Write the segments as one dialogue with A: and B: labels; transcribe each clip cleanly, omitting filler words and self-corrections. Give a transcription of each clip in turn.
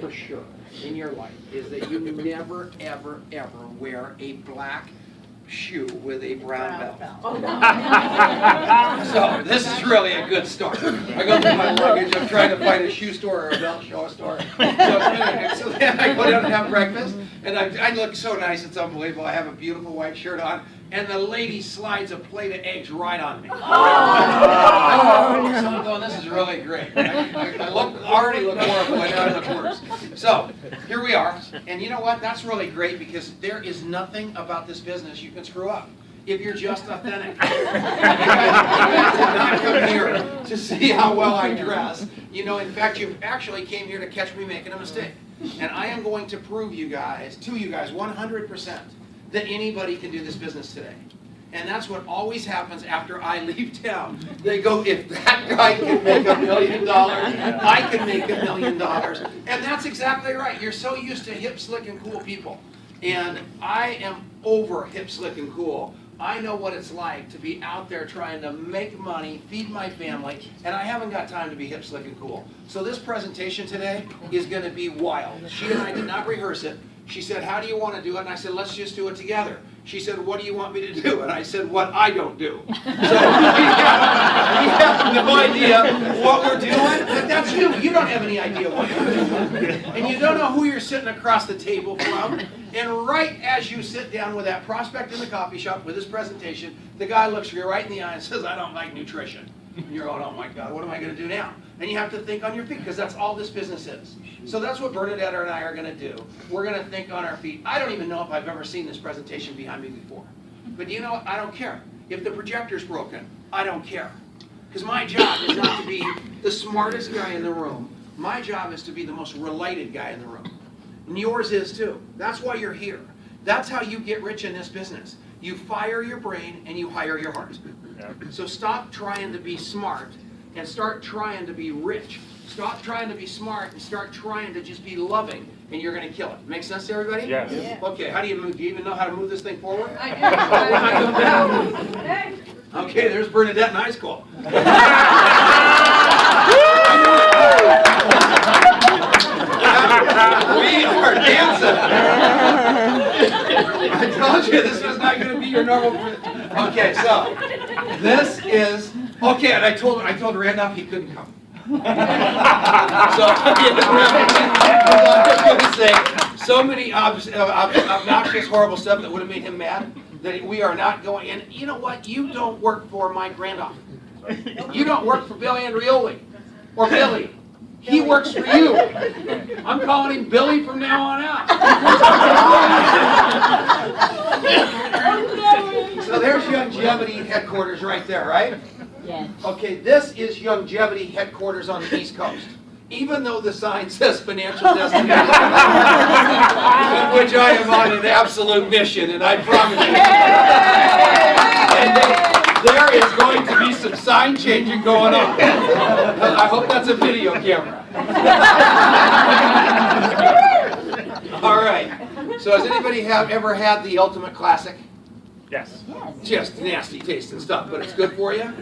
A: for sure in your life is that you never, ever, ever wear a black shoe with a brown belt. So this is really a good start. I go through my luggage, I'm trying to find a shoe store or a belt show store. So then I go down and have breakfast, and I look so nice, it's unbelievable. I have a beautiful white shirt on, and the lady slides a plate of eggs right on me. So I'm going, this is really great. I already look horrible, and now I look worse. So here we are, and you know what? That's really great because there is nothing about this business you can screw up if you're just authentic. You guys did not come here to see how well I dress. You know, in fact, you actually came here to catch me making a mistake. And I am going to prove to you guys, 100%, that anybody can do this business today. And that's what always happens after I leave town. They go, if that guy can make $1 million, I can make $1 million. And that's exactly right. You're so used to hip, slick, and cool people. And I am over hip, slick, and cool. I know what it's like to be out there trying to make money, feed my family, and I haven't got time to be hip, slick, and cool. So this presentation today is going to be wild. She and I did not rehearse it. She said, how do you want to do it? And I said, let's just do it together. She said, what do you want me to do? And I said, what I don't do. So we have no idea what we're doing, but that's you. You don't have any idea what you're doing. And you don't know who you're sitting across the table from. And right as you sit down with that prospect in the coffee shop with his presentation, the guy looks you right in the eye and says, I don't like nutrition. And you're going, oh my God, what am I going to do now? And you have to think on your feet, because that's all this business is. So that's what Bernadette and I are going to do. We're going to think on our feet. I don't even know if I've ever seen this presentation behind me before. But you know what? I don't care. If the projector's broken, I don't care. Because my job is not to be the smartest guy in the room. My job is to be the most related guy in the room. And yours is too. That's why you're here. That's how you get rich in this business. You fire your brain and you hire your heart. So stop trying to be smart and start trying to be rich. Stop trying to be smart and start trying to just be loving, and you're going to kill it. Make sense to everybody?
B: Yes.
C: Yeah.
A: Okay, how do you move? Do you even know how to move this thing forward?
C: I do.
A: Okay, there's Bernadette in high school. We are dancing. I told you this was not going to be your normal. Okay, so this is okay, and I told Randolph he couldn't come. So I was going to say so many obnoxious, horrible stuff that would have made him mad that we are not going. And you know what? You don't work for Mike Randolph. You don't work for Billy Andreoli or Billy. He works for you. I'm calling him Billy from now on out. So there's Youngevity headquarters right there, right?
C: Yes.
A: Okay, this is Youngevity headquarters on the East Coast. Even though the sign says financial destination, which I am on an absolute mission, and I promise you. And there is going to be some sign changing going on. I hope that's a video camera. All right. So has anybody ever had the Ultimate Classic?
B: Yes.
A: Just nasty tasting stuff, but it's good for you?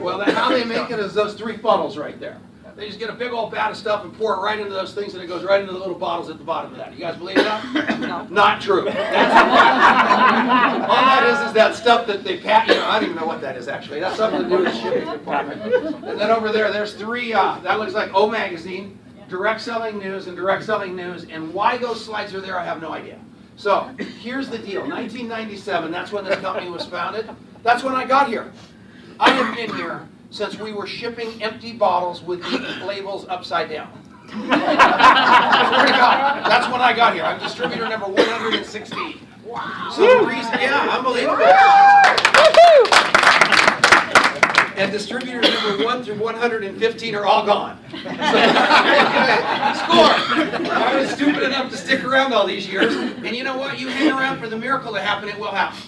A: Well, how they make it is those 3 funnels right there. They just get a big old vat of stuff and pour it right into those things, and it goes right into the little bottles at the bottom of that. You guys believe that?
C: No.
A: Not true. That's all that is that stuff that they pack. You know, I don't even know what that is actually. That's something to do with the shipping department. And then over there, there's 3. That looks like O Magazine, Direct Selling News, and Direct Selling News. And why those slides are there, I have no idea. So here's the deal. 1997. That's when this company was founded. That's when I got here. I have been here since we were shipping empty bottles with the labels upside down. I swear to God, that's when I got here. I'm distributor number 116. Wow. So the reason, yeah, unbelievable. And distributors number 1 through 115 are all gone. So, score! I was stupid enough to stick around all these years. And you know what? You hang around for the miracle to happen, it will happen.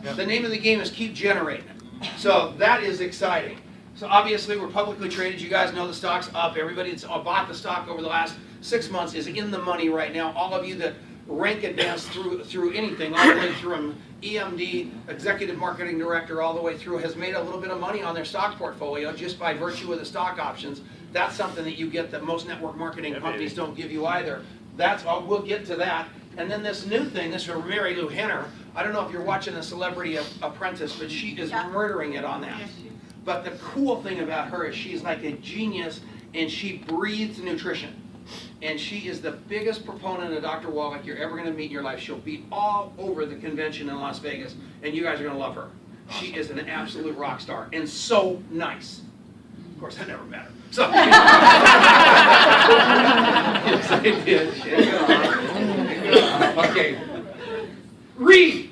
A: The name of the game is keep generating it. So that is exciting. So obviously we're publicly traded. You guys know the stock's up. Everybody that's bought the stock over the last 6 months is in the money right now. All of you that rank advance through anything, all the way through EMD, Executive Marketing Director, all the way through, has made a little bit of money on their stock portfolio just by virtue of the stock options That's something that you get that most network marketing companies don't give you either. We'll get to that. And then this new thing, this is Mary Lou Henner. I don't know if you're watching The Celebrity Apprentice, but she is murdering it on that. But the cool thing about her is she's like a genius, and she breathes nutrition. And she is the biggest proponent of Dr. Wallach you're ever going to meet in your life. She'll be all over the convention in Las Vegas, and you guys are going to love her. She is an absolute rock star, and so nice. Of course, I never met her. So. Yes, I did. Okay. Read.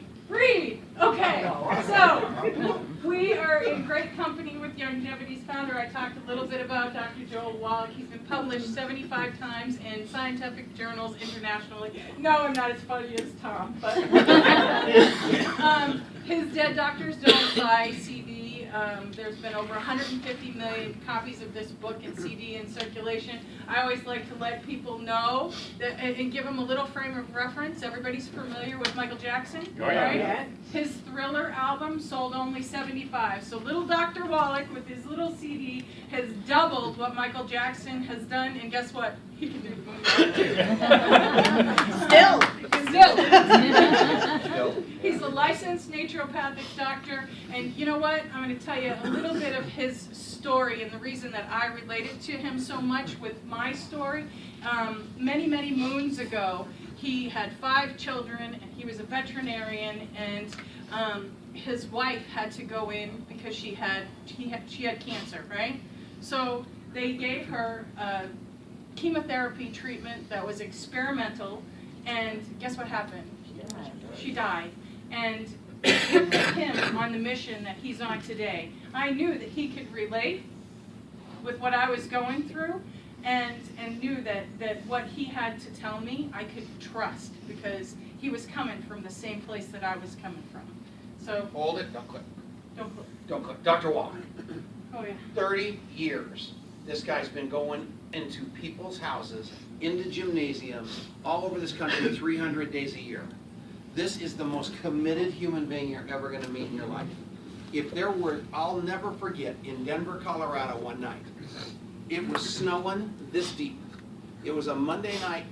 B: Okay. So we are in great company with Longevity's founder. I talked a little bit about Dr. Joel Wallach. He's been published 75 times in scientific journals internationally. No, I'm not as funny as Tom, but his Dead Doctors Don't Buy CD. There's been over 150 million copies of this book and CD in circulation. I always like to let people know that, and give them a little frame of reference. Everybody's familiar with Michael Jackson, right? Yeah. His Thriller album sold only 75. So little Dr. Wallach with his little CD has doubled what Michael Jackson has done, and guess what? He can do the moonwalk too. Still. He's a licensed naturopathic doctor, and you know what? I'm going to tell you a little bit of his story and the reason that I related to him so much with my story. Many moons ago, he had 5 children, and he was a veterinarian, and his wife had to go in because she had cancer, right? So they gave her a chemotherapy treatment that was experimental, and guess what happened? She died. And with him on the mission that he's on today, I knew that he could relate with what I was going through, and knew that what he had to tell me I could trust, because he was coming from the same place that I was coming from. So
A: hold it, don't click.
B: Don't click.
A: Dr. Wallach.
B: Oh yeah.
A: 30 years. This guy's been going into people's houses, into gymnasiums, all over this country 300 days a year. This is the most committed human being you're ever going to meet in your life. I'll never forget, in Denver, Colorado one night, it was snowing this deep. It was a Monday night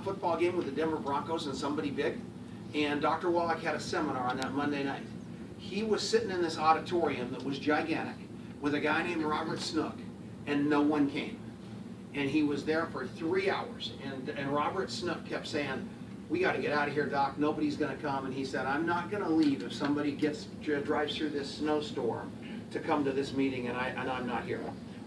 A: football game with the Denver Broncos and somebody big, and Dr. Wallach had a seminar on that Monday night. He was sitting in this auditorium that was gigantic with a guy named Robert Snook, and no one came. And he was there for 3 hours, and Robert Snook kept saying, "We got to get out of here, Doc. Nobody's going to come." And he said, "I'm not going to leave if somebody drives through this snowstorm to come to this meeting, and I'm not here."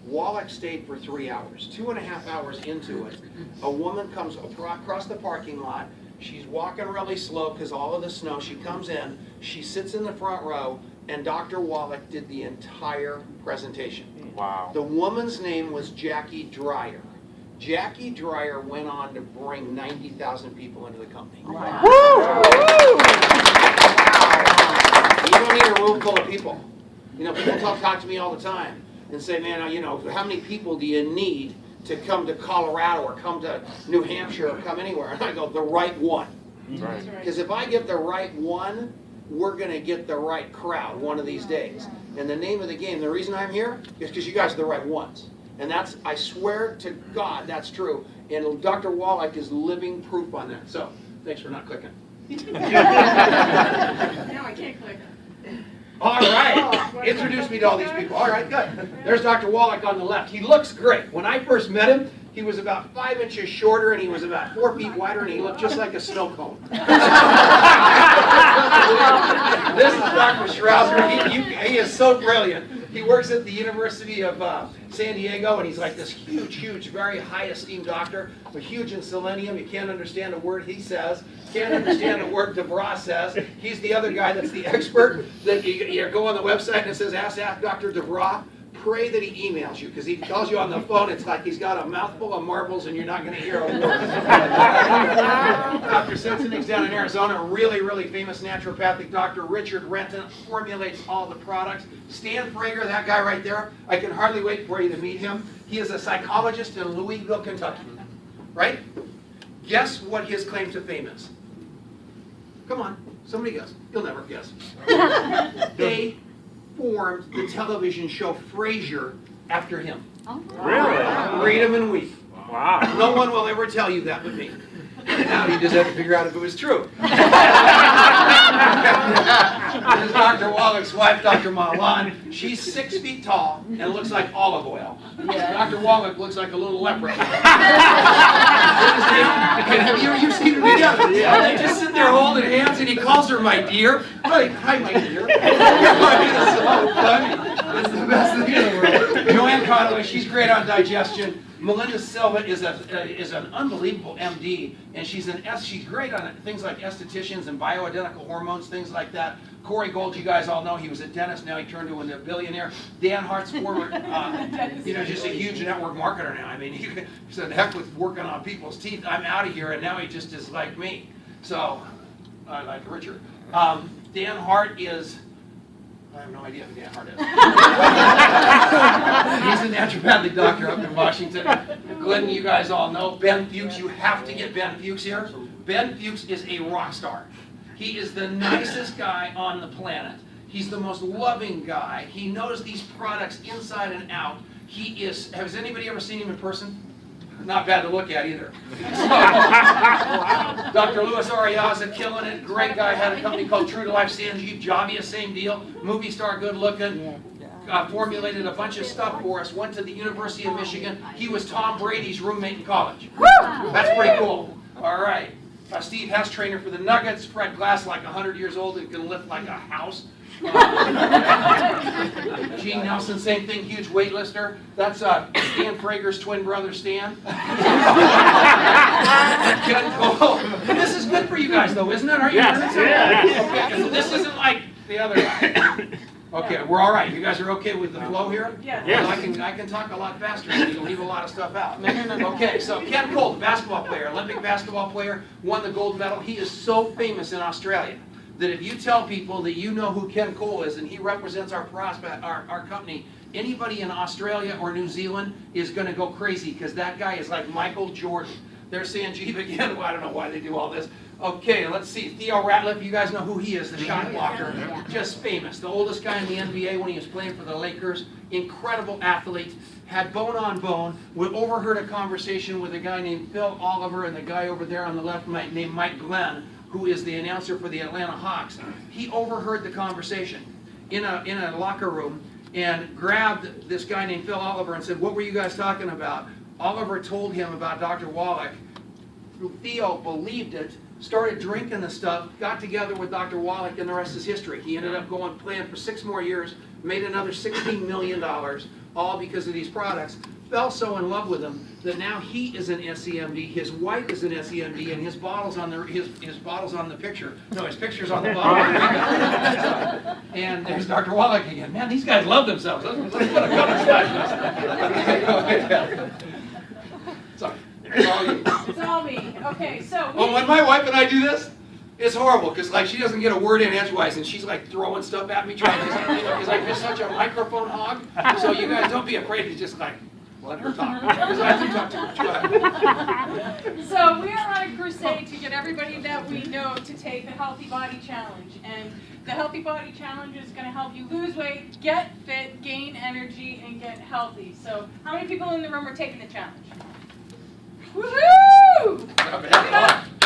A: Wallach stayed for 3 hours. 2.5 hours into it, a woman comes across the parking lot. She's walking really slow because all of the snow. She comes in, she sits in the front row, and Dr. Wallach did the entire presentation.
C: Wow.
A: The woman's name was Jackie Dreyer. Jackie Dreyer went on to bring 90,000 people into the company.
B: Wow.
A: You don't need a room full of people. You know, people talk to me all the time and say, "Man, you know, how many people do you need to come to Colorado or come to New Hampshire or come anywhere?" And I go, "The right one."
C: Right.
A: Because if I get the right one, we're going to get the right crowd one of these days. And the name of the game, the reason I'm here is because you guys are the right ones. And that's, I swear to God, that's true. And Dr. Wallach is living proof on that. So, thanks for not clicking.
B: Now I can't click.
A: All right. Introduce me to all these people. All right, good. There's Dr. Wallach on the left. He looks great. When I first met him, he was about 5 inches shorter, and he was about 4 feet wider, and he looked just like a snow cone. This is Dr. Schrausser. He is so brilliant. He works at the University of San Diego, and he's like this huge, very high esteemed doctor, but huge in selenium. You can't understand a word he says. Can't understand a word DeVras says. He's the other guy that's the expert that you go on the website and it says, ask Dr. DeVras. Pray that he emails you, because he calls you on the phone, it's like he's got a mouthful of marbles and you're not going to hear a word. Dr. Sensenig's down in Arizona, a really famous naturopathic doctor. Richard Renton formulates all the products. Stan Frager, that guy right there, I can hardly wait for you to meet him. He is a psychologist in Louisville, Kentucky. Right? Guess what his claim to fame is? Come on, somebody guess. You'll never guess. They formed the television show Frasier after him.
C: Really?
A: Read them and weep.
C: Wow.
A: No one will ever tell you that but me. Now you just have to figure out if it was true. This is Dr. Wallach's wife, Dr. Malan. She's 6 feet tall and looks like olive oil. Dr. Wallach looks like a little leprechaun. Have you seen them together? Yeah. They just sit there holding hands and he calls her my dear. Like, hi, my dear. It's so funny. It's the best thing in the world. Joanne Conway, she's great on digestion. Melinda Silva is an unbelievable MD, and she's great on things like estheticians and bioidentical hormones, things like that. Corey Gold, you guys all know, he was a dentist, now he turned into a billionaire. Dan Hart's former, just a huge network marketer now. I mean, he said, heck with working on people's teeth, I'm out of here, and now he just is like me. So, I like Richard. Dan Hart is, I have no idea who Dan Hart is. He's a naturopathic doctor up in Washington. Glenn, you guys all know. Ben Fuchs, you have to get Ben Fuchs here. Ben Fuchs is a rock star. He is the nicest guy on the planet. He's the most loving guy. He knows these products inside and out. He is, has anybody ever seen him in person? Not bad to look at either. Dr. Louis Ariaza, killing it. Great guy, had a company called True to Life. Sanjeev Javia, same deal. Movie star, good looking. Formulated a bunch of stuff for us. Went to the University of Michigan. He was Tom Brady's roommate in college. That's pretty cool. All right. Steve Hess, trainer for the Nuggets. Fred Glass, like 100 years old and can lift like a house. Gene Nelson, same thing, huge weightlifter. That's Stan Frager's twin brother, Stan. Ken Cole. This is good for you guys, though, isn't it? Are you learning something? Okay, so this isn't like the other guy. Okay, we're all right. You guys are okay with the flow here?
B: Yeah.
C: Yes.
A: I can talk a lot faster, so you can leave a lot of stuff out. Okay, so Ken Cole, basketball player, Olympic basketball player, won the gold medal. He is so famous in Australia that if you tell people that you know who Ken Cole is and he represents our company, anybody in Australia or New Zealand is going to go crazy because that guy is like Michael Jordan. There's Sanjeev again. Well, I don't know why they do all this. Okay, let's see. Theo Ratliff, you guys know who he is, the shot blocker. Just famous. The oldest guy in the NBA when he was playing for the Lakers. Incredible athlete. Had bone on bone. We overheard a conversation with a guy named Phil Oliver and the guy over there on the left named Mike Glenn, who is the announcer for the Atlanta Hawks. He overheard the conversation in a locker room and grabbed this guy named Phil Oliver and said, "What were you guys talking about?" Oliver told him about Dr. Wallach. Theo believed it, started drinking the stuff, got together with Dr. Wallach, and the rest is history. He ended up playing for 6 more years, made another $16 million, all because of these products. Fell so in love with them that now he is an SEMD, his wife is an SEMD, and his bottle's on the his bottle's on the picture. No, his picture's on the bottle. And there's Dr. Wallach again. Man, these guys love themselves. Let's put a couple slides. Sorry. It's all you.
B: It's all me. Okay, so.
A: Well, when my wife and I do this, it's horrible because like she doesn't get a word in edgewise, and she's like throwing stuff at me, trying to, because I'm just such a microphone hog. So you guys don't be afraid to just like let her talk because I do talk too much. Go ahead.
B: So we are on a crusade to get everybody that we know to take the Healthy Body Challenge, and the Healthy Body Challenge is going to help you lose weight, get fit, gain energy, and get healthy. So how many people in the room are taking the challenge? Woohoo!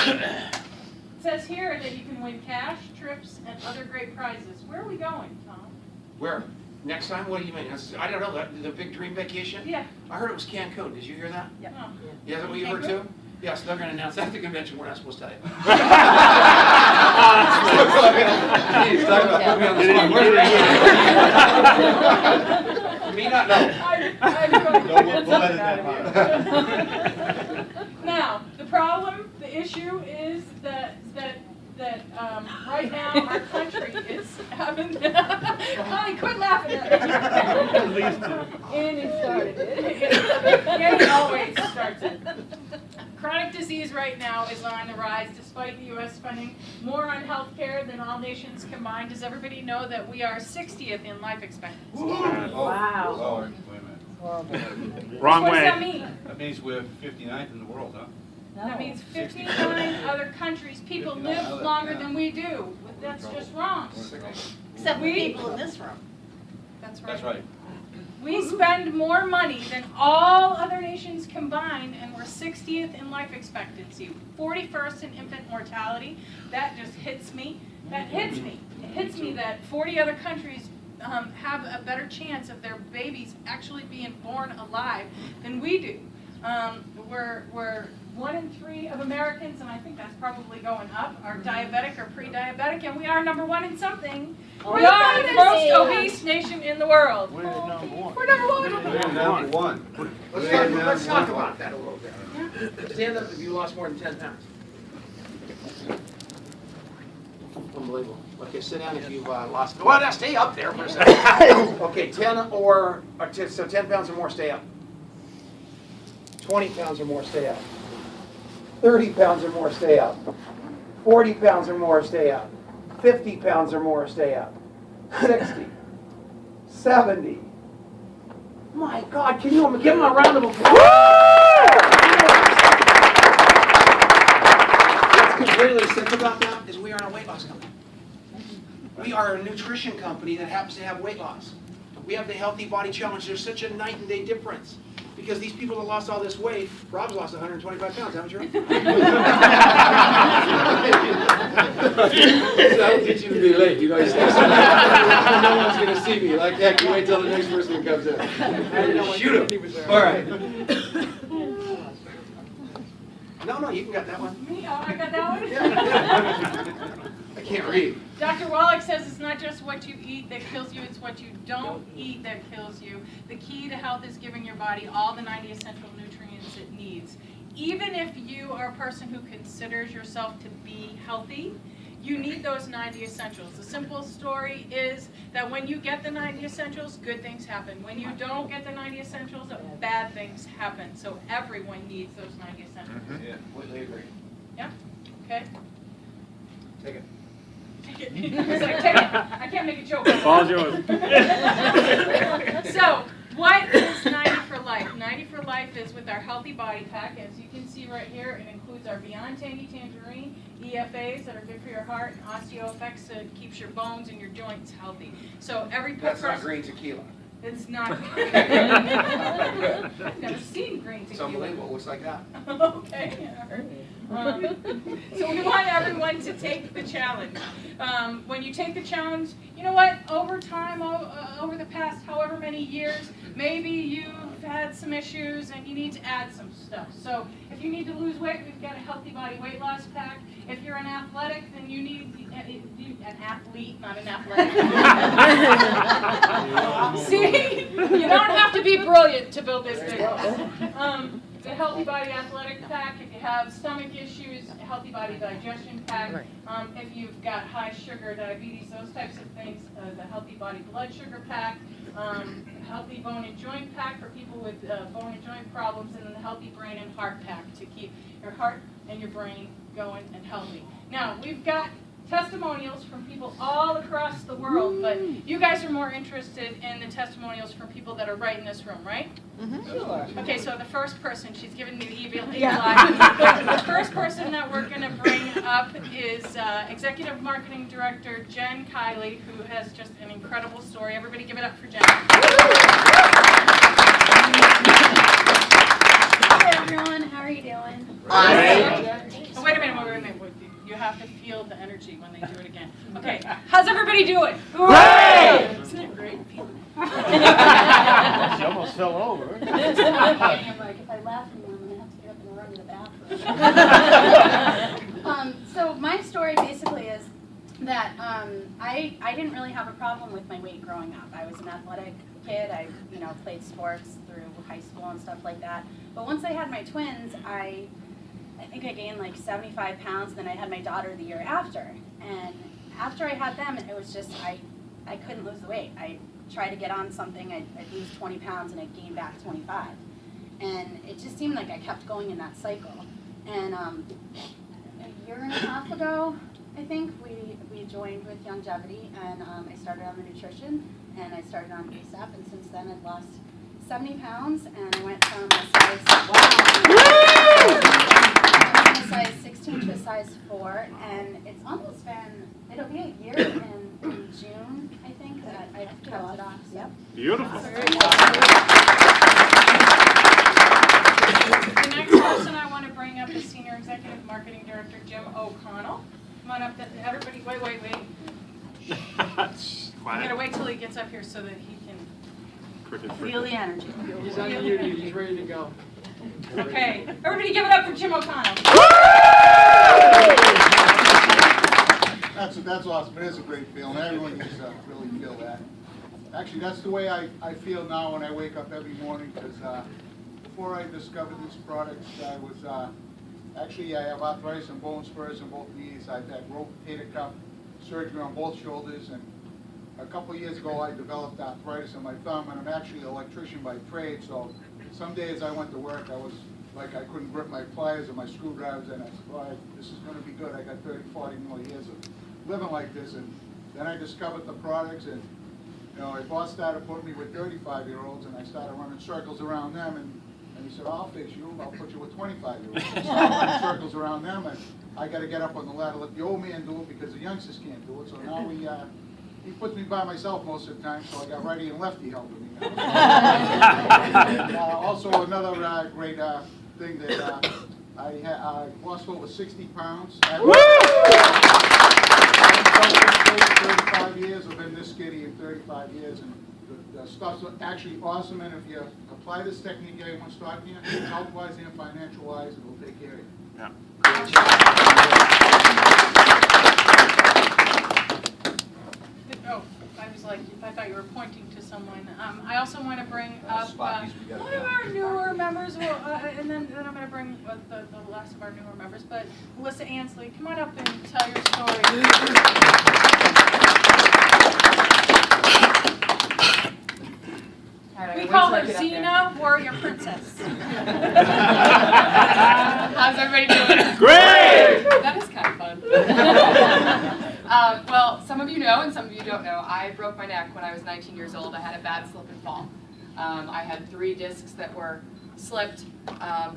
B: It says here that you can win cash, trips, and other great prizes. Where are we going, Tom?
A: Where? Next time? What do you mean? I don't know. The big dream vacation?
B: Yeah.
A: I heard it was Cancun. Did you hear that?
B: Yeah. Oh.
A: Yeah, is that what you heard too? Yes, they're going to announce that at the convention. We're not supposed to tell you. Jeez, talk about putting me on the spot. Where's me not know.
B: Now, the problem, the issue is that right now our country is having. Connie, quit laughing at me. Annie started it. Annie always starts it. Chronic disease right now is on the rise despite the U.S. spending more on health care than all nations combined. Does everybody know that we are 60th in life expectancy?
D: Wow.
E: Oh, wait a minute.
C: Wrong
B: What
C: way.
B: does that mean?
E: That means we're 59th in the world, huh?
B: That means 59 other countries, people
E: 59
B: live
E: other,
B: longer
E: yeah.
B: than we do. That's just wrong.
D: Except for
B: We-
D: people in this room.
B: That's right.
E: That's right.
B: We spend more money than all other nations combined, and we're 60th in life expectancy, 41st in infant mortality. That just hits me. That hits me. It hits me that 40 other countries have a better chance of their babies actually being born alive than we do. We're 1 in 3 of Americans, and I think that's probably going up, are diabetic or pre-diabetic, and we are number 1 in something. We are the most obese nation in the world.
C: We're number one.
B: We're number 1.
E: We're number one.
A: Let's talk about that a little bit. Stand up if you lost more than 10 pounds. Unbelievable. Okay, sit down if you've lost. Well, now stay up there for a second. Okay, 10 pounds or more, stay up. 20 pounds or more, stay up. 30 pounds or more, stay up. 40 pounds or more, stay up. 50 pounds or more, stay up. 60. 70. My God, can you give him a round of applause? What's completely sick about that is we are a weight loss company. We are a nutrition company that happens to have weight loss. We have the Healthy Body Challenge. There's such a night and day difference. Because these people that lost all this weight, Rob's lost 125 pounds, haven't you? That'll teach you to be late. You know, you stay somewhere. No one's going to see me. Like, heck, you wait till the next person comes in. Shoot him. All right. No, you can get that one.
B: Me? Oh, I got that one?
A: I can't read.
B: Dr. Wallach says it's not just what you eat that kills you, it's what you don't eat that kills you. The key to health is giving your body all the 90 essential nutrients it needs. Even if you are a person who considers yourself to be healthy, you need those 90 essentials. The simple story is that when you get the 90 essentials, good things happen. When you don't get the 90 essentials, bad things happen. So everyone needs those 90 essentials.
E: Yeah.
A: Completely agree.
B: Yeah? Okay?
A: Take it.
B: Take it. He's like, take it. I can't make a joke.
C: Ball's yours.
B: So, what is 90 for Life? 90 for Life is with our Healthy Body Pack. As you can see right here, it includes our Beyond Tangy Tangerine, EFAs that are good for your heart, and OsteoFX that keeps your bones and your joints healthy. So every
A: That's not
B: person.
A: green tequila.
B: It's not. I've never seen green
A: It's
B: tequila.
A: unbelievable. It looks like that.
B: Okay. So we want everyone to take the challenge. When you take the challenge, you know what? Over time, over the past however many years, maybe you've had some issues and you need to add some stuff. So if you need to lose weight, we've got a Healthy Body Weight Loss Pack. If you're an athletic, then you need an athlete, not an athletic. See, you don't have to be brilliant to build this thing. The Healthy Body Athletic Pack. If you have stomach issues, a Healthy Body Digestion Pack. If you've got high sugar, diabetes, those types of things, the Healthy Body Blood Sugar Pack. Healthy Bone and Joint Pack for people with bone and joint problems, and then the Healthy Brain and Heart Pack to keep your heart and your brain going and healthy. Now, we've got testimonials from people all across the world, but you guys are more interested in the testimonials from people that are right in this room, right?
D: Sure.
B: Okay, so the first person, she's giving me the evil eye. The first person that we're going to bring up is Executive Marketing Director Jen Kiley, who has just an incredible story. Everybody give it up for Jen.
D: Hi everyone, how are you doing?
B: Oh, wait a minute. You have to feel the energy when they do it again. Okay, how's everybody doing? Great! Isn't it great feeling?
C: She almost fell over.
D: I'm like, if I laugh anymore, I'm going to have to get up and run to the bathroom. So my story basically is that I didn't really have a problem with my weight growing up. I was an athletic kid. I played sports through high school and stuff like that. But once I had my twins, I think I gained like 75 pounds, then I had my daughter the year after. And after I had them, it was just, I couldn't lose the weight. I tried to get on something, I'd lose 20 pounds and I'd gain back 25. And it just seemed like I kept going in that cycle. And a year and a half ago, I think, we joined with Longevity, and I started on the nutrition, and I started on ASAP, and since then I've lost 70 pounds, and I went from a size 16 to a size 4, and it's almost been, it'll be a year in in June, I think, that I've kept it off. Yep.
C: Beautiful.
B: The next person I want to bring up is Senior Executive Marketing Director Jim O'Connell. Come on up, everybody, wait. I'm gonna wait till he gets up here so that he can
D: Feel the energy.
F: He's unmuted, he's ready to go.
B: Okay, everybody give it up for Jim O'Connell.
G: That's awesome. It is a great feeling. Everyone needs to really feel that. Actually, that's the way I feel now when I wake up every morning, because before I discovered these products, I was actually I have arthritis and bone spurs in both knees. I've had rotator cuff surgery on both shoulders, and a couple of years ago I developed arthritis in my thumb, and I'm actually an electrician by trade, so some days I went to work, I was like I couldn't grip my pliers or my screwdrivers, and I said, well, this is going to be good. I got 30, 40 more years of living like this. And then I discovered the products, and my boss started putting me with 35-year-olds, and I started running circles around them, and he said, I'll fix you, I'll put you with 25-year-olds. I started running circles around them, and I got to get up on the ladder, let the old man do it because the youngsters can't do it. So now he puts me by myself most of the time, so I got righty and lefty helping me now. And, also another great thing that I lost over 60 pounds. 35 years, I've been this skinny in 35 years, and the stuff's actually awesome, and if you apply this technique everyone's talking to you, health-wise and financial-wise, it will take care of you.
C: Yeah.
B: Oh, I thought you were pointing to someone. I also want to bring up one of our newer members, and then I'm going to bring the last of our newer members, but Melissa Ansley, come on up and tell your story. We call her Xena, Warrior Princess.
H: How's everybody doing?
C: Great!
H: That is kind of fun. Well, some of you know and some of you don't know. I broke my neck when I was 19 years old. I had a bad slip and fall. I had 3 discs that were slipped.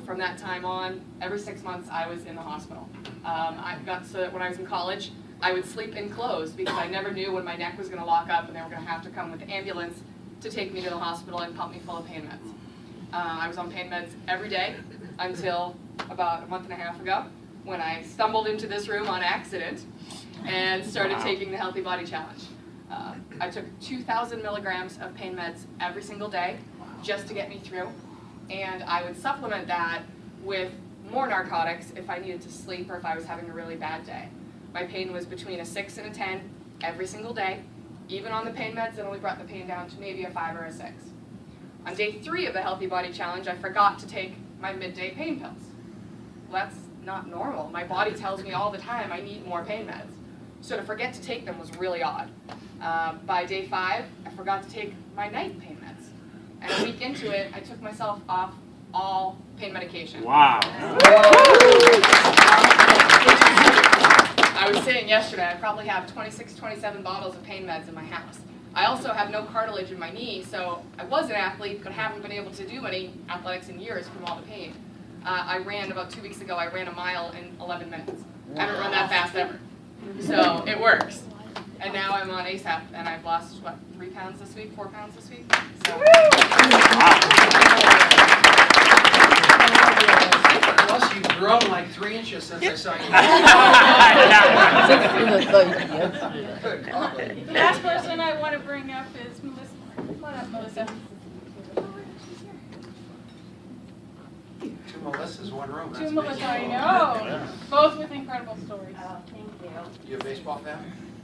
H: From that time on, every 6 months I was in the hospital. I got so that when I was in college, I would sleep in clothes because I never knew when my neck was going to lock up and they were going to have to come with the ambulance to take me to the hospital and pump me full of pain meds. I was on pain meds every day until about a month and a half ago when I stumbled into this room on accident and started taking the Healthy Body Challenge. I took 2,000 milligrams of pain meds every single day just to get me through, and I would supplement that with more narcotics if I needed to sleep or if I was having a really bad day. My pain was between a 6 and a 10 every single day. Even on the pain meds, it only brought the pain down to maybe a 5 or a 6. On day 3 of the Healthy Body Challenge, I forgot to take my midday pain pills. Well, that's not normal. My body tells me all the time I need more pain meds. So to forget to take them was really odd. By day 5, I forgot to take my night pain meds. And a week into it, I took myself off all pain medication.
C: Wow.
H: I was saying yesterday, I probably have 26, 27 bottles of pain meds in my house. I also have no cartilage in my knee, so I was an athlete, but haven't been able to do any athletics in years from all the pain. I ran, about 2 weeks ago, I ran a mile in 11 minutes. I haven't run that fast ever. So it works. And now I'm on ASAP, and I've lost, 3 pounds this week, 4 pounds this week? So.
A: Plus, you've grown like 3 inches since I saw you. Good God.
B: The last person I want to bring up is Melissa. Come on up, Melissa.
A: Two Melissas, one room.
B: To
A: That's
B: Melissa,
A: amazing.
B: I know. Both with incredible stories.
D: Oh, thank you.
A: You a baseball fan?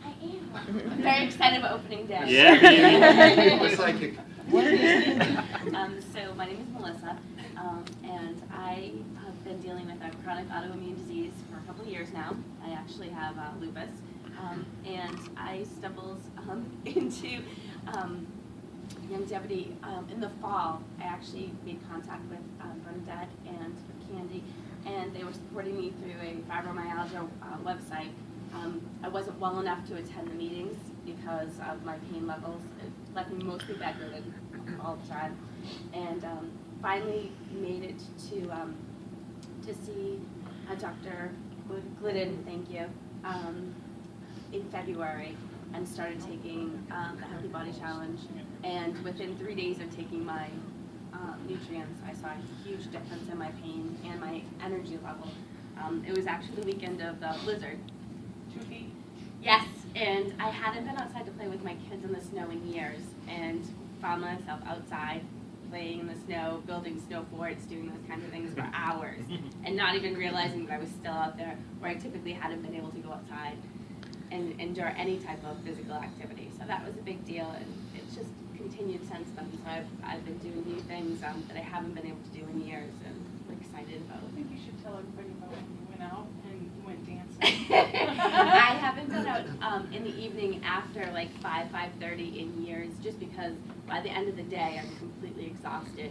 D: I am. I'm very excited about opening day.
C: Yeah.
A: It's like
I: So my name is Melissa, and I have been dealing with a chronic autoimmune disease for a couple of years now. I actually have lupus, and I stumbled into longevity in the fall. I actually made contact with Bernadette and Candy, and they were supporting me through a fibromyalgia website. I wasn't well enough to attend the meetings because of my pain levels. It left me mostly bedridden all the time, and finally made it to see Dr. Glidden, thank you, in February. and started taking the Healthy Body Challenge. And within 3 days of taking my nutrients, I saw a huge difference in my pain and my energy level. It was actually the weekend of the blizzard.
B: 2 feet.
I: Yes, and I hadn't been outside to play with my kids in the snow in years, and found myself outside playing in the snow, building snow forts, doing those kinds of things for hours, and not even realizing that I was still out there where I typically hadn't been able to go outside and endure any type of physical activity. So that was a big deal, and it's just continued since then. So I've been doing new things that I haven't been able to do in years, and I'm excited about.
B: I think you should tell everybody about when you went out and you went dancing.
I: I haven't been out in the evening after like 5:30 in years, just because by the end of the day I'm completely exhausted.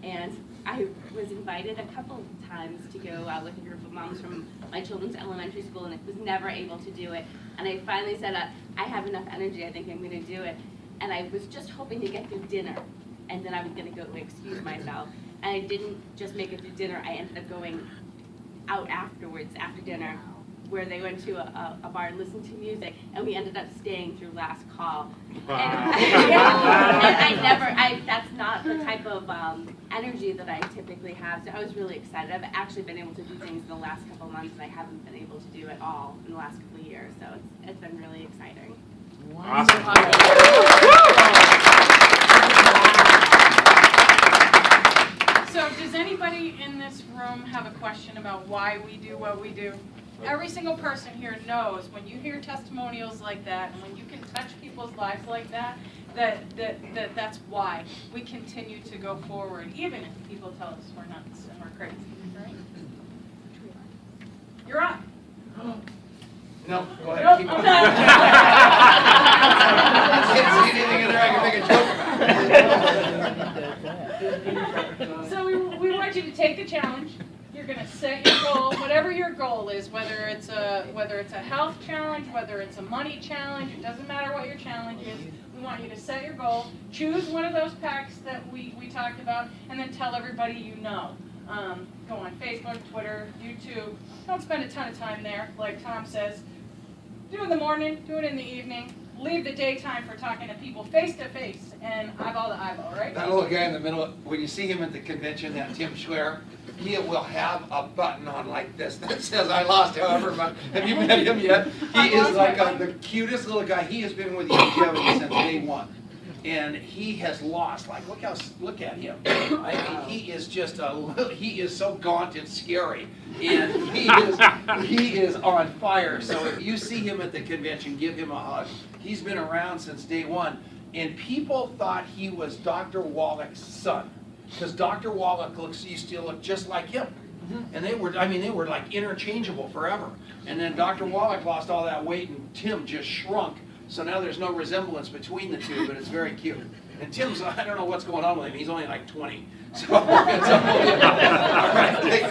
I: And I was invited a couple of times to go out with a group of moms from my children's elementary school, and I was never able to do it. And I finally said, I have enough energy, I think I'm going to do it. And I was just hoping to get through dinner, and then I was going to go excuse myself. And I didn't just make it through dinner, I ended up going out afterwards, after dinner, where they went to a bar and listened to music, and we ended up staying through last call.
C: Wow.
I: And that's not the type of energy that I typically have, so I was really excited. I've actually been able to do things in the last couple of months, and I haven't been able to do it all in the last couple of years, so it's been really exciting.
B: So does anybody in this room have a question about why we do what we do? Every single person here knows when you hear testimonials like that and when you can touch people's lives like that, that's why we continue to go forward, even if people tell us we're nuts and we're crazy, right? You're up.
A: No, go ahead.
B: Nope,
A: Keep
B: I'm
A: going.
B: done.
A: I can't see anything in there I can make a joke about.
B: So we want you to take the challenge. You're going to set your goal, whatever your goal is, whether it's a health challenge, whether it's a money challenge, it doesn't matter what your challenge is. We want you to set your goal, choose one of those packs that we talked about, and then tell everybody you know. Go on Facebook, Twitter, YouTube. Don't spend a ton of time there, like Tom says. Do it in the morning, do it in the evening. Leave the daytime for talking to people face to face and eyeball to eyeball, right?
A: That little guy in the middle, when you see him at the convention, that Tim Schwer, he will have a button on like this that says, I lost however much. Have you met him yet? He is like the cutest little guy. He has been with longevity since day one. And he has lost, like, look at him. I mean, he is just he is so gaunt and scary. And he is on fire. So if you see him at the convention, give him a hug. He's been around since day one. And people thought he was Dr. Wallach's son. Because Dr. Wallach used to look just like him. And they were like interchangeable forever. And then Dr. Wallach lost all that weight and Tim just shrunk. So now there's no resemblance between the two, but it's very cute. And Tim's, I don't know what's going on with him. He's only like 20. So it's unbelievable. All right, take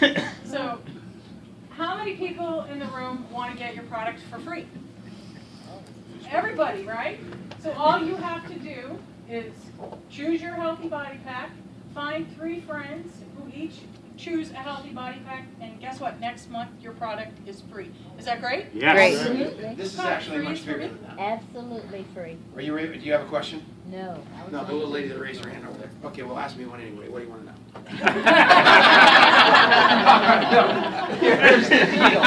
A: it.
B: So, how many people in the room want to get your product for free? Everybody, right? So all you have to do is choose your healthy body pack, find 3 friends who each choose a healthy body pack, and guess what? Next month your product is free. Is that great?
C: Yes.
A: This is actually much bigger than that.
J: Absolutely free.
A: Are you ready? Do you have a question?
J: No.
A: No, the little lady that raised her hand over there. Okay, well, ask me one anyway. What do you want to know? Here's the deal.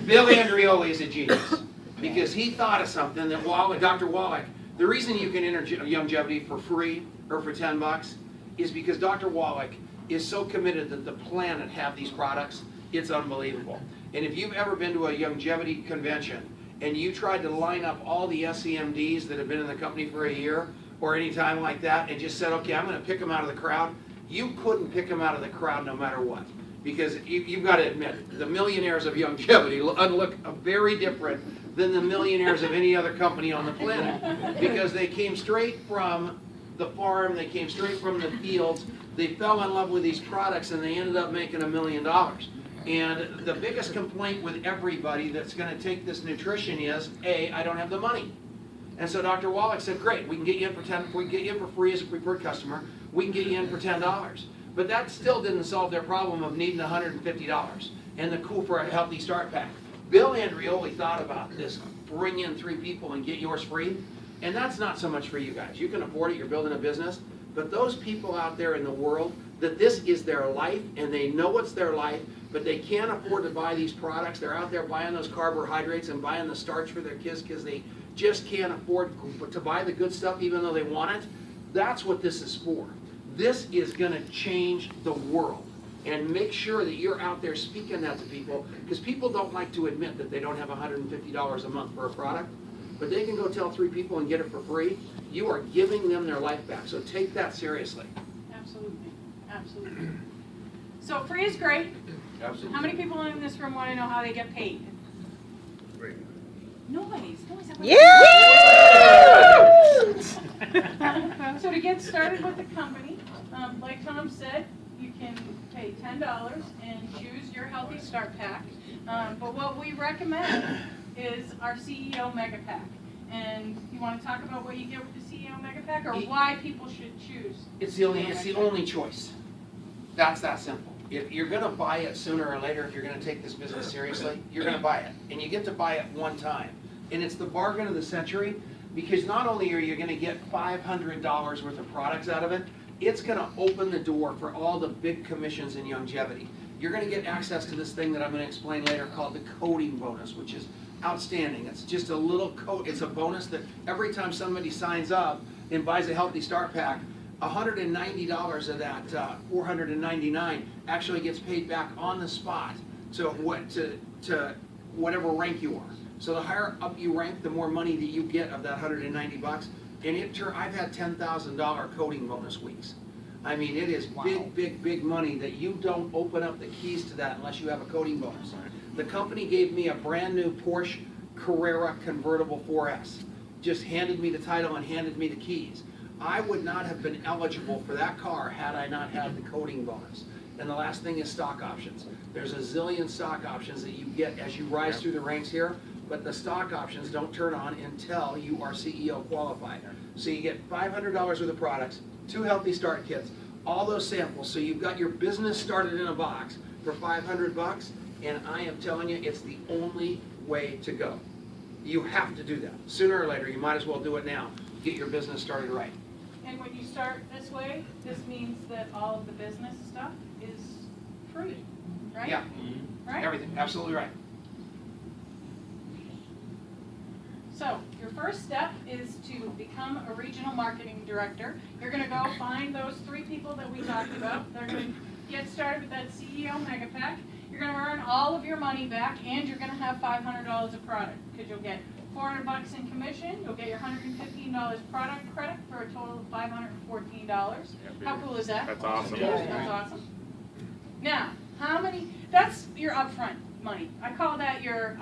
A: Bill Andreoli is a genius because he thought of something that Dr. Wallach, the reason you can enter longevity for free or for $10 is because Dr. Wallach is so committed that the planet have these products, it's unbelievable. And if you've ever been to a longevity convention and you tried to line up all the SEMDs that have been in the company for a year or any time like that and just said, okay, I'm going to pick them out of the crowd, you couldn't pick them out of the crowd no matter what. Because you've got to admit, the millionaires of longevity look very different than the millionaires of any other company on the planet. Because they came straight from the farm, they came straight from the fields, they fell in love with these products and they ended up making $1 million. And the biggest complaint with everybody that's going to take this nutrition is, A, I don't have the money. And so Dr. Wallach said, great, we can get you in for we can get you in for free as a preferred customer, we can get you in for $10. But that still didn't solve their problem of needing $150 and the cool for a healthy start pack. Bill Andreoli thought about this, bring in 3 people and get yours free, and that's not so much for you guys. You can afford it, you're building a business, but those people out there in the world, that this is their life, and they know it's their life, but they can't afford to buy these products. They're out there buying those carbohydrates and buying the starch for their kids because they just can't afford to buy the good stuff even though they want it. That's what this is for. This is gonna change the world. And make sure that you're out there speaking that to people, because people don't like to admit that they don't have $150 a month for a product, but they can go tell 3 people and get it for free. You are giving them their life back, so take that seriously.
B: Absolutely, absolutely. So free is great.
E: Absolutely.
B: How many people in this room want to know how they get paid? Noise. So to get started with the company, like Tom said, you can pay $10 and choose your Healthy Start Pack. But what we recommend is our CEO Mega Pack. And you want to talk about what you get with the CEO Mega Pack, or why people should choose?
A: It's the only choice. That's that simple. If you're gonna buy it sooner or later, if you're gonna take this business seriously, you're gonna buy it. And you get to buy it one time. And it's the bargain of the century, because not only are you gonna get $500 worth of products out of it, it's gonna open the door for all the big commissions in longevity. You're gonna get access to this thing that I'm gonna explain later called the coding bonus, which is outstanding. It's just a little code, it's a bonus that every time somebody signs up and buys a Healthy Start Pack, $190 of that $499 actually gets paid back on the spot to whatever rank you are. So the higher up you rank, the more money that you get of that $190. And I've had $10,000 coding bonus weeks. I mean, it is big money that you don't open up the keys to that unless you have a coding bonus. The company gave me a brand new Porsche Carrera convertible 4S. Just handed me the title and handed me the keys. I would not have been eligible for that car had I not had the coding bonus. And the last thing is stock options. There's a zillion stock options that you get as you rise through the ranks here, but the stock options don't turn on until you are CEO qualified. So you get $500 worth of products, 2 Healthy Start kits, all those samples, so you've got your business started in a box for $500, and I am telling you, it's the only way to go. You have to do that. Sooner or later, you might as well do it now. Get your business started right.
B: And when you start this way, this means that all of the business stuff is free, right?
A: Yeah,
B: Right?
A: everything, absolutely right.
B: So your first step is to become a regional marketing director. You're going to go find those 3 people that we talked about. They're going to get started with that CEO Mega Pack. You're going to earn all of your money back, and you're going to have $500 of product, because you'll get $400 in commission. You'll get your $115 product credit for a total of $514. How cool is that?
C: That's awesome.
B: That's awesome. Now, how many? That's your upfront money. I call that your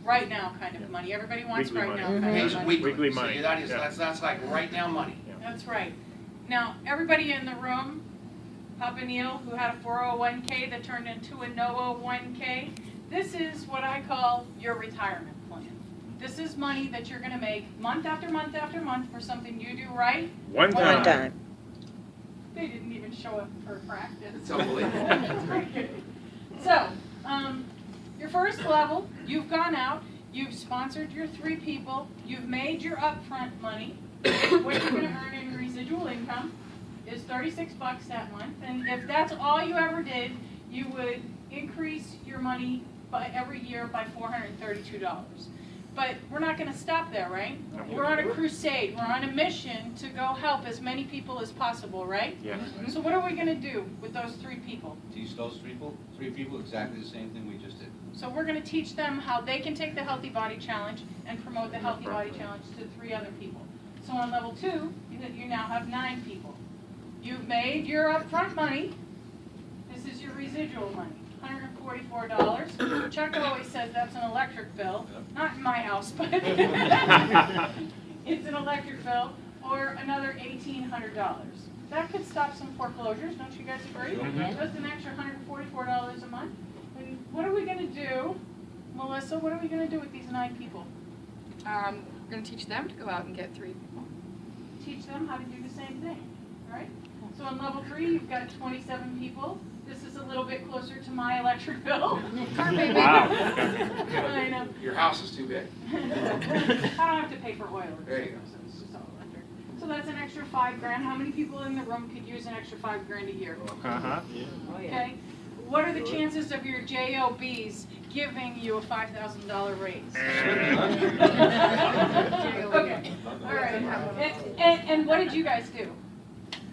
B: right now kind of money. Everybody wants
C: Weekly
B: right
C: money.
B: now kind
A: Pays
B: of money.
C: Weekly
A: See,
C: money.
A: that's like right now money.
B: That's right. Now, everybody in the room, Papa Neil, who had a 401k that turned into a no 01k, this is what I call your retirement plan. This is money that you're going to make month after month after month for something you do right.
C: One time.
B: They didn't even show up for practice.
A: It's unbelievable.
B: That's pretty good. So, your first level, you've gone out, you've sponsored your 3 people, you've made your upfront money. What you're going to earn in residual income is $36 that month, and if that's all you ever did, you would increase your money by every year by $432. But we're not going to stop there, right? We're on a crusade. We're on a mission to go help as many people as possible, right?
C: Yes.
B: So what are we going to do with those 3 people?
E: Teach those 3 people exactly the same thing we just did.
B: So we're going to teach them how they can take the Healthy Body Challenge and promote the Healthy Body Challenge to 3 other people. So on level 2, you now have 9 people. You've made your upfront money. This is your residual money, $144. Chuck always says that's an electric bill. Not in my house, but it's an electric bill, or another $1,800. That could stop some foreclosures, don't you guys agree? Just an extra $144 a month. And what are we going to do, Melissa, what are we going to do with these 9 people?
H: We're going to teach them to go out and get 3 people.
B: Teach them how to do the same thing, all right? So on level 3, you've got 27 people. This is a little little bit closer to my electric bill.
C: Wow.
B: I know.
A: Your house is too big.
B: I don't have to pay for oil.
A: There you go.
B: So it's just all electric. So that's an extra $5 grand. How many people in the room could use an extra $5 grand a year?
C: Uh-huh.
B: Okay. What are the chances of your JOBs giving you a $5,000 raise? Okay. All right. And what did you guys do?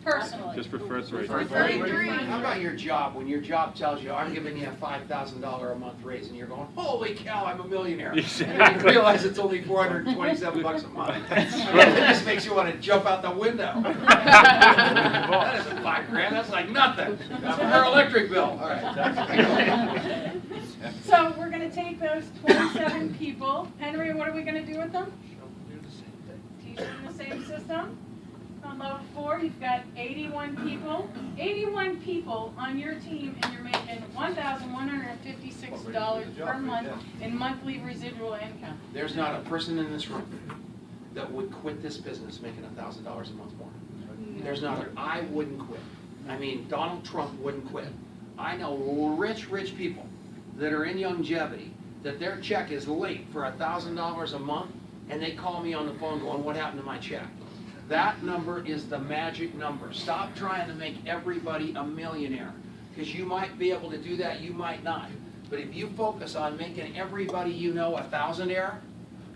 B: Personally.
C: Just for first rate.
A: For 33. How about your job, when your job tells you, I'm giving you a $5,000 a month raise, and you're going, holy cow, I'm a millionaire. And then you
C: Exactly.
A: realize it's only $427 a month. It just makes you want to jump out the window. That isn't $5 grand, that's like nothing. That's for her electric bill. All right.
B: So we're going to take those 27 people. Henry, what are we going to do with them? Teach them the same system. On level 4, you've got 81 people. 81 people on your team, and you're making $1,156 per month in monthly residual income.
A: There's not a person in this room that would quit this business making $1,000 a month more. There's not. I wouldn't quit. I mean, Donald Trump wouldn't quit. I know rich people that are in longevity that their check is late for $1,000 a month, and they call me on the phone going, what happened to my check? That number is the magic number. Stop trying to make everybody a millionaire, because you might be able to do that, you might not. But if you focus on making everybody you know a thousandaire,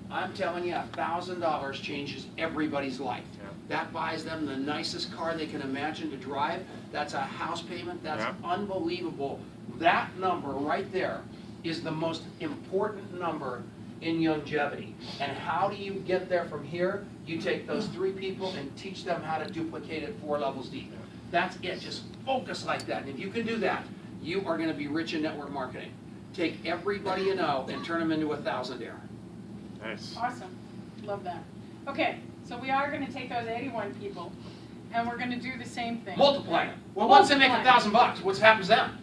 A: I'm telling you, $1,000 changes everybody's life. That buys them the nicest car they can imagine to drive. That's a house payment. That's unbelievable. That number right there is the most important number in longevity. And how do you get there from here? You take those 3 people and teach them how to duplicate it 4 levels deep. That's it. Just focus like that. And if you can do that, you are going to be rich in network marketing. Take everybody you know and turn them into a thousandaire.
C: Nice.
B: Awesome. Love that. Okay, so we are going to take those 81 people, and we're going to do the same thing.
A: Multiply them. Well, once they make
B: Multiply.
A: $1,000, what happens then?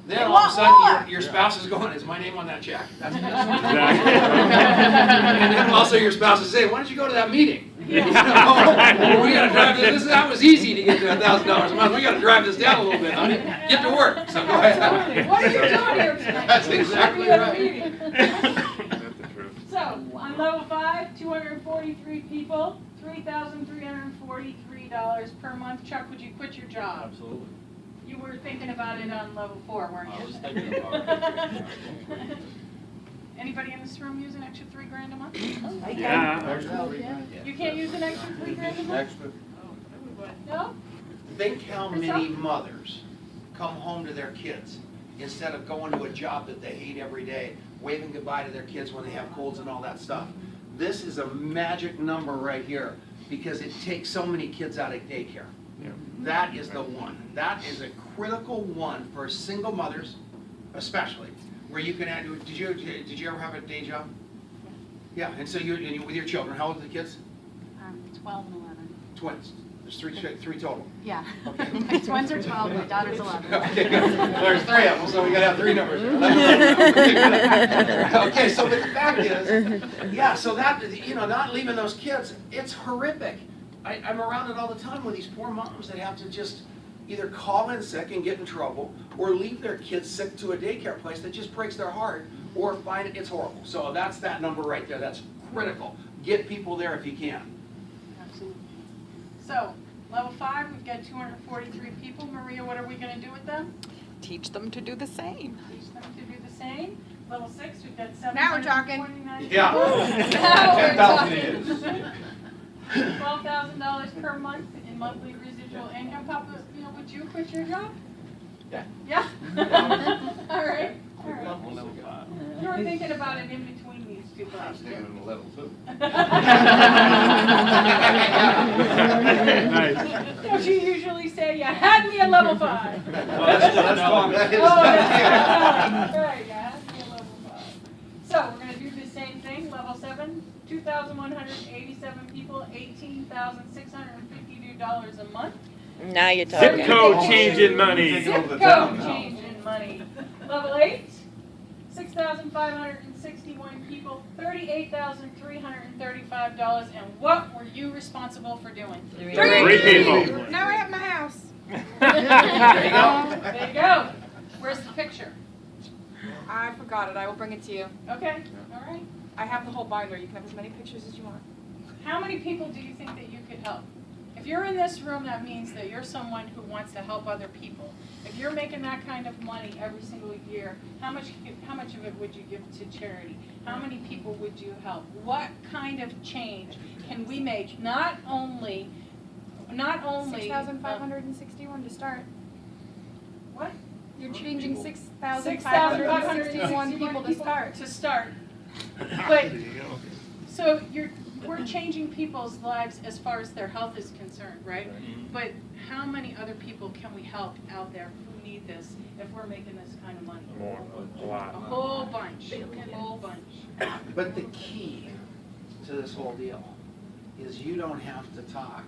A: Then
B: They
A: all of a
B: want
A: sudden
B: more.
A: your spouse is going, is my name on that check? That's
C: Exactly.
A: And then also your spouse is saying, why don't you go to that meeting? You know, we gotta drive this. That was easy to get to $1,000 a month. We gotta drive this down a little bit, honey. Get to work. So go ahead.
B: What are you doing here tonight?
A: That's exactly
B: Should be at a
A: right.
B: meeting.
C: That's the truth.
B: So, on level 5, 243 people, $3,343 per month. Chuck, would you quit your job?
E: Absolutely.
B: You were thinking about it on level 4, weren't you?
E: I was thinking about it.
B: Anybody in this room use an extra $3 grand a month?
C: Yeah.
B: You can't use an extra $3 grand a month?
E: Extra.
B: No?
A: Think how many mothers come home to their kids instead of going to a job that they hate every day, waving goodbye to their kids when they have colds and all that stuff. This is a magic number right here because it takes so many kids out of daycare.
C: Yeah.
A: That is the one. That is a critical one for single mothers, especially, where you can add. Did you ever have a day job? Yeah, and so you with your children. How old are the kids?
D: 12 and 11.
A: Twins. There's three total.
D: Yeah.
A: Okay.
D: My twins are 12, my daughter's 11.
A: Okay, good. There's 3 of them, so we gotta have 3 numbers. Okay, so but the fact is, yeah, so that, not leaving those kids, it's horrific. I'm around it all the time with these poor moms that have to just either call in sick and get in trouble, or leave their kids sick to a daycare place that just breaks their heart, or find it's horrible. So that's that number right there. That's critical. Get people there if you can.
B: Absolutely. So, level 5, we've got 243 people. Maria, what are we going to do with them?
J: Teach them to do the same.
B: Teach them to do the same. Level 6, we've got 729.
J: Now we're talking.
A: Yeah.
B: Now we're
E: 10,000
B: talking. $12,000 per month in monthly residual income. Papa, would you quit your job?
A: Yeah.
B: Yeah? All right. All right. You were thinking about it in between these two
E: I'm
B: classes.
E: staying in the level 2.
C: Nice.
B: Don't you usually say, you had me at level 5?
E: That's fine.
A: That is-
B: Oh, that's right, you had me at level 5. So, we're going to do the same thing, level 7, 2,187 people, $18,652 a month.
J: Now you're
C: Zip
J: talking.
C: code changing money.
B: Zip code changing money. Level 8, 6,561 people, $38,335. And what were you responsible for doing?
C: 3 people.
J: Now I have my house.
A: There you go.
B: There you go. We're picture?
H: I forgot it. I will bring it to you.
B: Okay, all right.
H: I have the whole binder. You can have as many pictures as you want.
B: How many people do you think that you could help? If you're in this room, that means that you're someone who wants to help other people. If you're making that kind of money every single year, how much of it would you give to charity? How many people would you help? What kind of change can we make? Not only
H: 6,561 to start.
B: What?
H: You're changing
B: 6,561
H: people to start.
B: To start. But, so we're changing people's lives as far as their health is concerned, right? But how many other people can we help out there who need this if we're making this kind of money?
C: More, a lot.
B: A whole bunch, a whole bunch.
A: But the key to this whole deal is you don't have to talk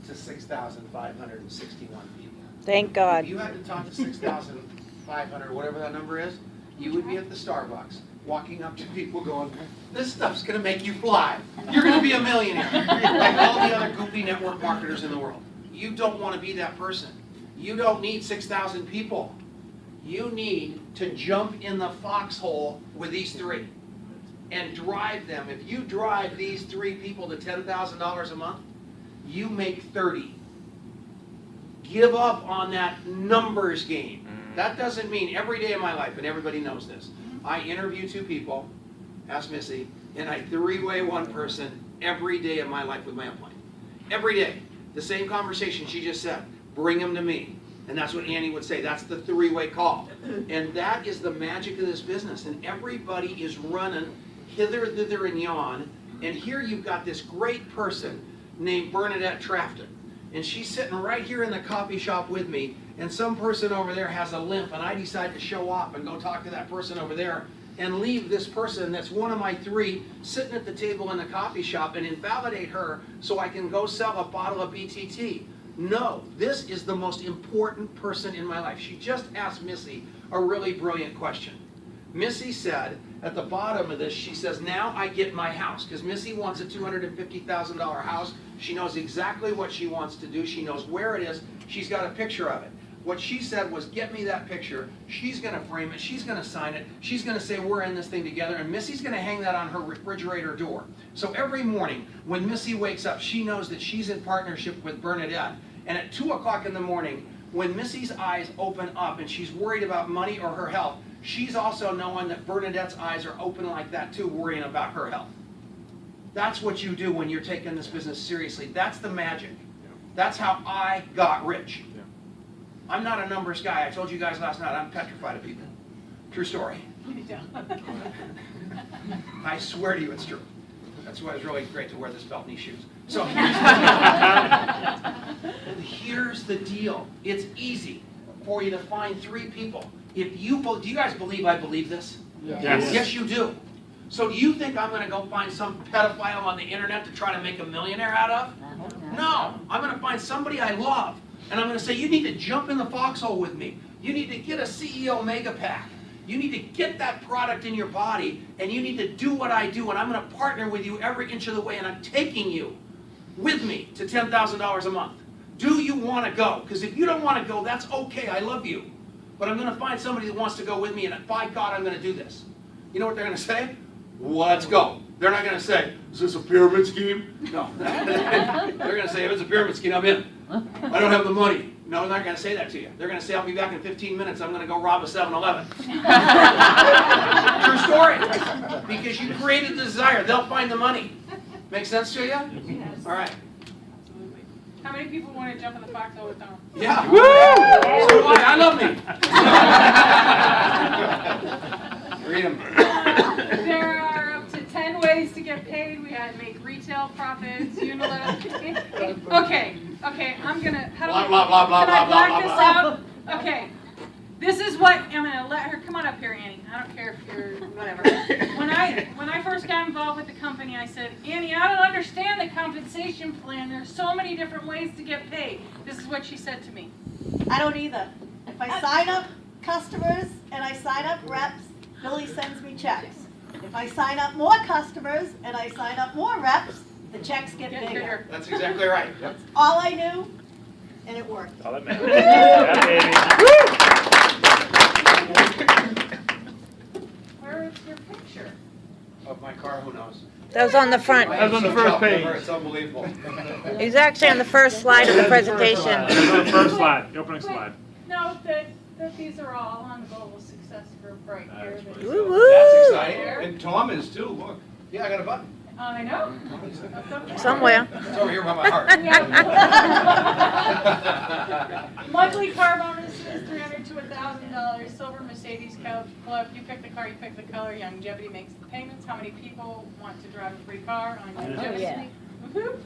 A: to 6,561 people.
J: Thank
A: If
J: God.
A: you had to talk to 6,500, whatever that number is, you would be at the Starbucks, walking up to people going, this stuff's gonna make you fly. You're gonna be a millionaire. Like all the other goofy network marketers in the world. You don't wanna be that person. You don't need 6,000 people. You need to jump in the foxhole with these three and drive them. If you drive these three people to $10,000 a month, you make 30. Give up on that numbers game. That doesn't mean every day of my life, and everybody knows this. I interview two people, ask Missy, and I three-way one person every day of my life with my upline. Every day. The same conversation she just said. Bring them to me. And that's what Annie would say. That's the three-way call. And that is the magic of this business. And everybody is running hither, thither, and yon. And here you've got this great person named Bernadette Trafton. And she's sitting right here in the coffee shop with me, and some person over there has a limp, and I decide to show off and go talk to that person over there and leave this person that's one of my three sitting at the table in the coffee shop and invalidate her so I can go sell a bottle of BTT. No, this is the most important person in my life. She just asked Missy a really brilliant question. Missy said, at the bottom of this, she says, now I get my house, because Missy wants a $250,000 house. She knows exactly what she wants to do. She knows where it is. She's got a picture of it. What she said was, get me that picture. She's going to frame it. She's going to sign it. She's going to say, we're in this thing together. And Missy's going to hang that on her refrigerator door. So every morning when Missy wakes up, she knows that she's in partnership with Bernadette. And at 2 o'clock in the morning, when Missy's eyes open up and she's worried about money or her health, she's also knowing that Bernadette's eyes are open like that too, worrying about her health. That's what you do when you're taking this business seriously. That's the magic. That's how I got rich. I'm not a numbers guy. I told you guys last night, I'm petrified of people. True story. I swear to you it's true. That's why it's really great to wear this belt and these shoes. So here's the deal. It's easy for you to find three people. If you, do you guys believe I believe this?
C: Yes.
A: Yes, you do. So do you think I'm going to go find some pedophile on the internet to try to make a millionaire out of? No. I'm going to find somebody I love. And I'm going to say, you need to jump in the foxhole with me. You need to get a CEO mega pack. You need to get that product in your body, and you need to do what I do, and I'm going to partner with you every inch of the way, and I'm taking you with me to $10,000 a month. Do you want to go? Because if you don't want to go, that's okay. I love you. But I'm going to find somebody that wants to go with me, and by God, I'm going to do this. You know what they're going to say? Let's go. They're not going to say, is this a pyramid scheme? No. They're going to say, if it's a pyramid scheme, I'm in. I don't have the money. No, they're not going to say that to you. They're going to say, I'll be back in 15 minutes. I'm going to go rob a 7-Eleven. True story. Because you created the desire. They'll find the money. Make sense to you?
B: Yes.
A: All right.
B: How many people want to jump in the foxhole with Tom?
A: Yeah. Woo! So do I love me. Read them.
B: There are up to 10 ways to get paid. We had make retail profits, unilateral. Okay, I'm gonna. How do
A: Blah,
B: I?
A: blah, blah, blah,
B: can I
A: blah,
B: black
A: blah,
B: this
A: blah,
B: out? Okay. This is what I'm gonna let her come on up here, Annie. I don't care if you're whatever. When I first got involved with the company, I said, Annie, I don't understand the compensation plan. There's so many different ways to get paid. This is what she said to me.
K: I don't either. If I sign up customers and I sign up reps, Billy sends me checks. If I sign up more customers and I sign up more reps, the checks get bigger.
A: That's exactly right.
K: That's all I knew, and it worked.
C: All that matters. Yeah, baby.
J: That was on the front.
C: That was on the first page.
E: It's unbelievable.
J: He was actually on the first slide of the presentation.
C: That was on the first slide, the opening slide.
B: No, that these are all on the Global Success Group right here.
E: That's
J: Woo
E: That's
J: woo!
E: exciting. And Tom is too, look.
A: Yeah, I got a button.
B: I know.
J: Somewhere.
A: It's over here by my heart.
B: Monthly car bonuses, $300 to $1,000. Silver Mercedes Club. You pick the car, you pick the color. Longevity makes the payments. How many people want to drive a free car on longevity?
J: yeah.
B: Woohoo.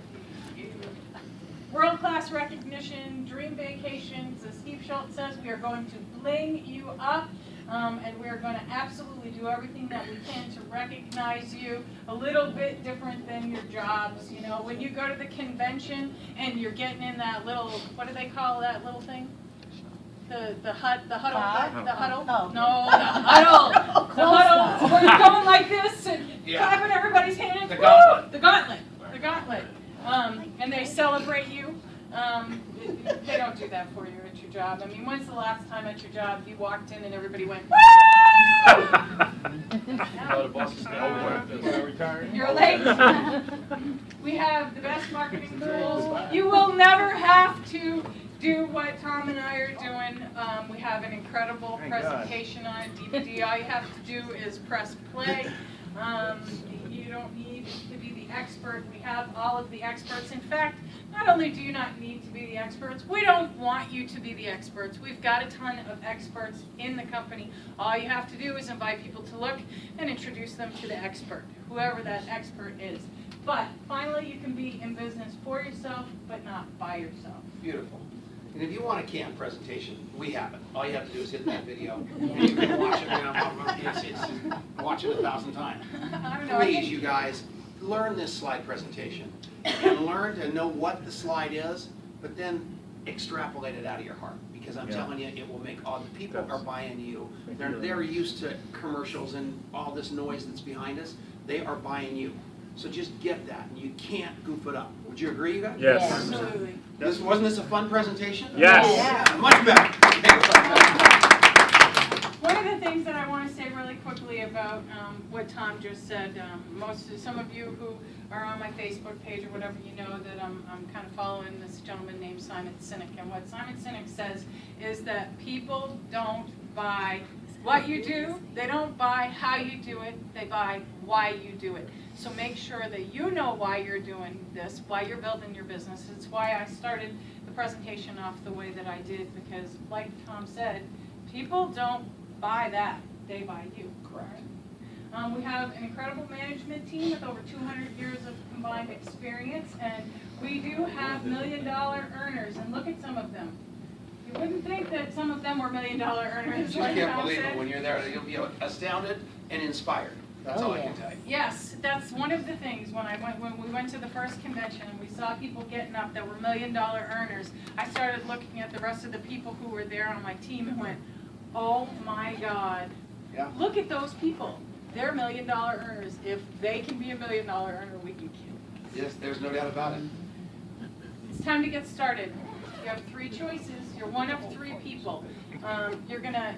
B: World-class recognition, dream vacations. As Steve Schultz says, we are going to bling you up. And we are going to absolutely do everything that we can to recognize you. A little bit different than your jobs. You know, when you go to the convention and you're getting in that little, what do they call that little thing? The huddle.
K: Pod?
B: The huddle?
K: Oh.
B: No, the huddle. The
K: Close
B: huddle. Where you're going like this and
A: Yeah.
B: clapping everybody's hands.
A: The gauntlet.
B: The gauntlet. The gauntlet. And they celebrate you. They don't do that for you at your job. I mean, when's the last time at your job you walked in and everybody went, woo! You're late. We have the best marketing tools. You will never have to do what Tom and I are doing. We have an incredible presentation on DVD. All you have to do is press play. You don't need to be the expert. We have all of the experts. In fact, not only do you not need to be the experts, we don't want you to be the experts. We've got a ton of experts in the company. All you have to do is invite people to look and introduce them to the expert, whoever that expert is. But finally, you can be in business for yourself, but not by yourself.
A: Beautiful. And if you want a CAM presentation, we have it. All you have to do is hit that video, and you can watch it. Watch it 1,000 times.
B: I don't know.
A: Please, you guys, learn this slide presentation and learn to know what the slide is, but then extrapolate it out of your heart. Because I'm telling you, it will make all the people are buying you. They're used to commercials and all this noise that's behind us. They are buying you. So just get that, and you can't goof it up. Would you agree, you guys?
C: Yes.
B: Absolutely.
A: Wasn't this a fun presentation?
C: Yes.
A: Yeah, much better.
B: One of the things that I want to say really quickly about what Tom just said, some of you who are on my Facebook page or whatever, you know that I'm kind of following this gentleman named Simon Sinek. And what Simon Sinek says is that people don't buy what you do, they don't buy how you do it, they buy why you do it. So make sure that you know why you're doing this, why you're building your business. It's why I started the presentation off the way that I did, because like Tom said, people don't buy that, they buy you. Correct. We have an incredible management team with over 200 years of combined experience, and we do have million-dollar earners, and look at some of them. You wouldn't think that some of them were million-dollar earners.
A: You
B: like
A: can't
B: Tom
A: believe
B: said.
A: it when you're there. You'll be astounded and inspired. That's all I can tell you.
B: Yes, that's one of the things when we went to the first convention and we saw people getting up that were million-dollar earners. I started looking at the rest of the people who were there on my team and went, oh my God,
A: Yeah.
B: look at those people. They're million-dollar earners. If they can be a million-dollar earner, we can kill.
A: Yes, there's no doubt about it.
B: It's time to get started. You have three choices. You're one of three people. You're gonna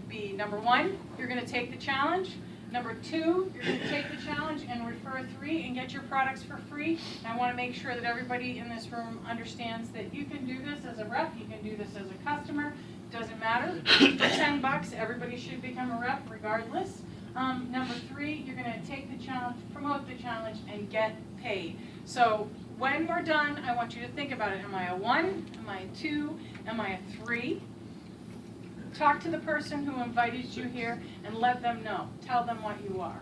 B: be number one. You're gonna take the challenge. Number two, you're going to take the challenge and refer 3 and get your products for free. And I want to make sure that everybody in this room understands that you can do this as a rep, you can do this as a customer. Doesn't matter. For $10, everybody should become a rep regardless. Number 3, you're going to take the challenge, promote the challenge, and get paid. So when we're done, I want you to think about it. Am I a 1? Am I a 2? Am I a 3? Talk to the person who invited you here and let them know. Tell them what you are.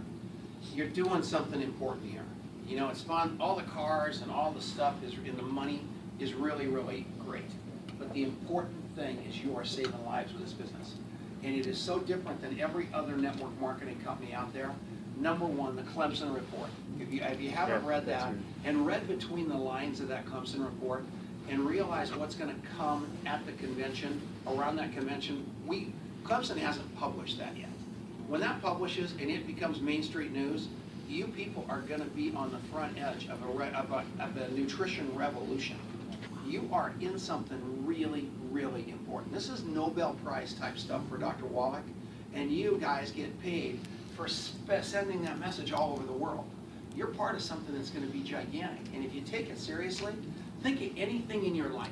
A: You're doing something important here. You know, it's fun. All the cars and all the stuff and the money is really, really great. But the important thing is you are saving lives with this business. And it is so different than every other network marketing company out there. Number 1, the Clemson Report. If you haven't read that and read between the lines of that Clemson Report and realize what's going to come at the convention, around that convention, Clemson hasn't published that yet. When that publishes and it becomes Main Street news, you people are going to be on the front edge of a nutrition revolution. You are in something really, really important. This is Nobel Prize type stuff for Dr. Wallach, and you guys get paid for sending that message all over the world. you're part of something that's gonna be gigantic. And if you take it seriously, think of anything in your life,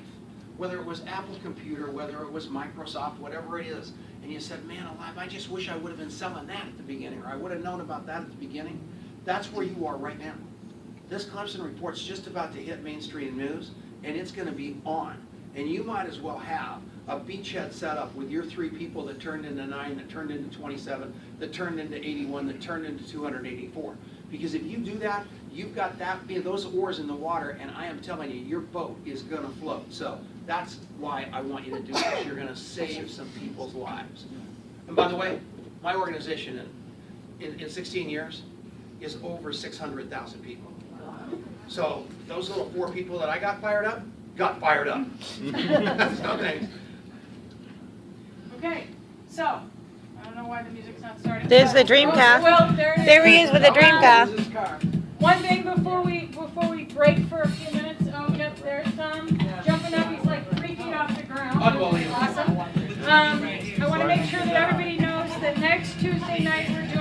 A: whether it was Apple Computer, whether it was Microsoft, whatever it is, and you said, man alive, I just wish I would have been selling that at the beginning, or I would have known about that at the beginning. That's where you are right now. This Clemson Report's just about to hit mainstream news, and it's gonna be on. And you might as well have a beachhead set up with your 3 people that turned into 9, that turned into 27, that turned into 81, that turned into 284. Because if you do that, you've got those oars in the water, and I am telling you, your boat is gonna float. So that's why I want you to do this. You're gonna save some people's lives. And by the way, my organization in 16 years is over 600,000 people. So those little 4 people that I got fired up. So thanks.
B: Okay, so, I don't know why the music's not starting.
J: There's the
B: but-
J: dream car.
B: Well, there it is.
J: There he is with the dream car.
F: This is car.
B: One thing before we break for a few minutes, yep, there's Tom jumping up, he's like 3 feet off the ground.
A: Unbelievable.
B: Awesome. I wanna make sure that everybody knows that next Tuesday night, we're